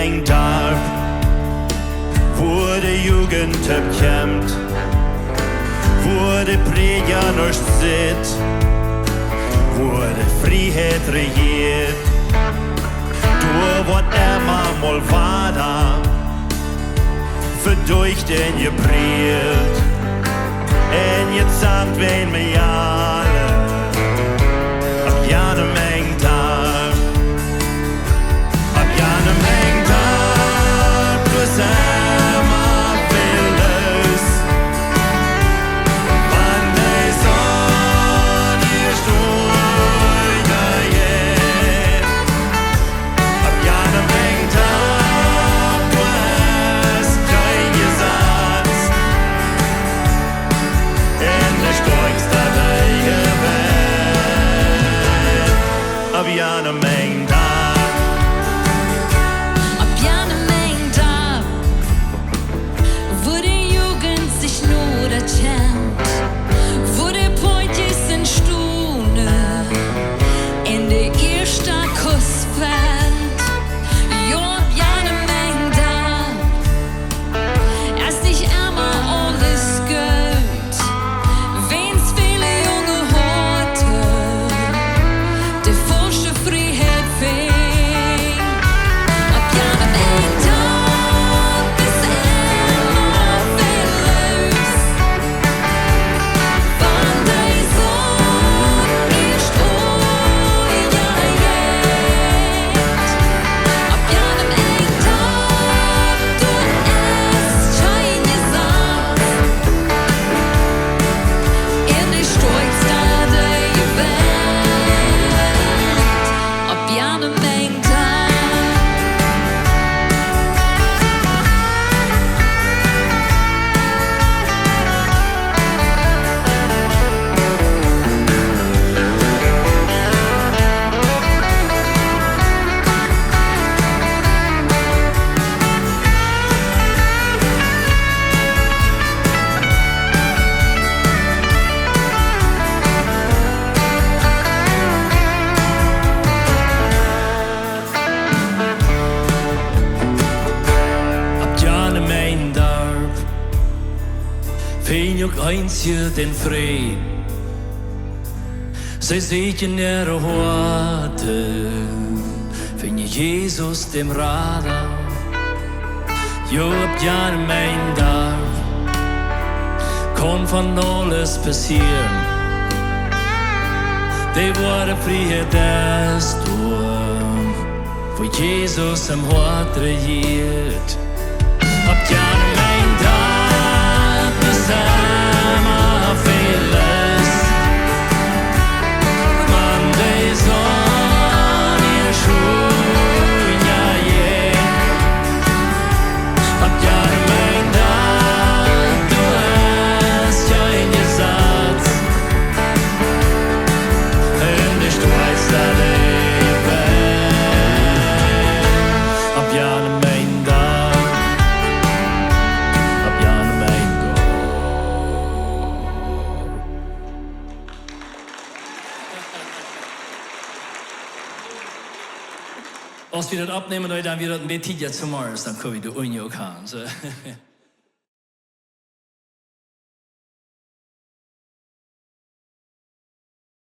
mijn dorp, wo de Jugend kämpft, wo de Prediger noch sitzt, wo de Freiheit regiert. Du wat immer mal war da, für durch den geprielt, en jetzt sagt wen mir alle, ab ja ne Menge Tag, ab ja ne Menge Tag, du immer viel los, wann die Sonne ist durchgeht, ab ja ne Menge Tag, du hast kein Gesetz, in der stärkste Welt, ab ja ne Menge Tag. Ab ja ne Menge Tag, wo die Jugend sich nur erkennt, wo die Pointjes in Stunde in der ersten Kuss fällt. Jo, ab ja ne Menge Tag, erst nicht immer alles gut, wenn's viele junge Horte, die falsche Freiheit fing. Ab ja ne Menge Tag, ist immer viel los, wann die Sonne erst untergeht. Ab ja ne Menge Tag, du hast kein Gesetz, in die stärkste Welt. Ab ja ne Menge Tag. Ab ja ne mijn dorp, vind ook eentje den vrede. Zij ziet je naar de water, vind je Jezus dem Radar. Jo, ab ja ne mijn dorp, kon van alles passieren. Die worden Freiheit des Sturm, wo Jesus am Hort regiert. Ab ja ne mijn Tag, das immer vieles, man die Sonne schon ja je. Ab ja ne mijn Tag, du hast kein Gesetz, in die stärkste Welt. Ab ja ne mijn Tag, ab ja ne mijn Tag. Als wir das abnehmen, dann wird das ein bisschen tidiger zum Morgen, dann können wir die Uni auch haben. So.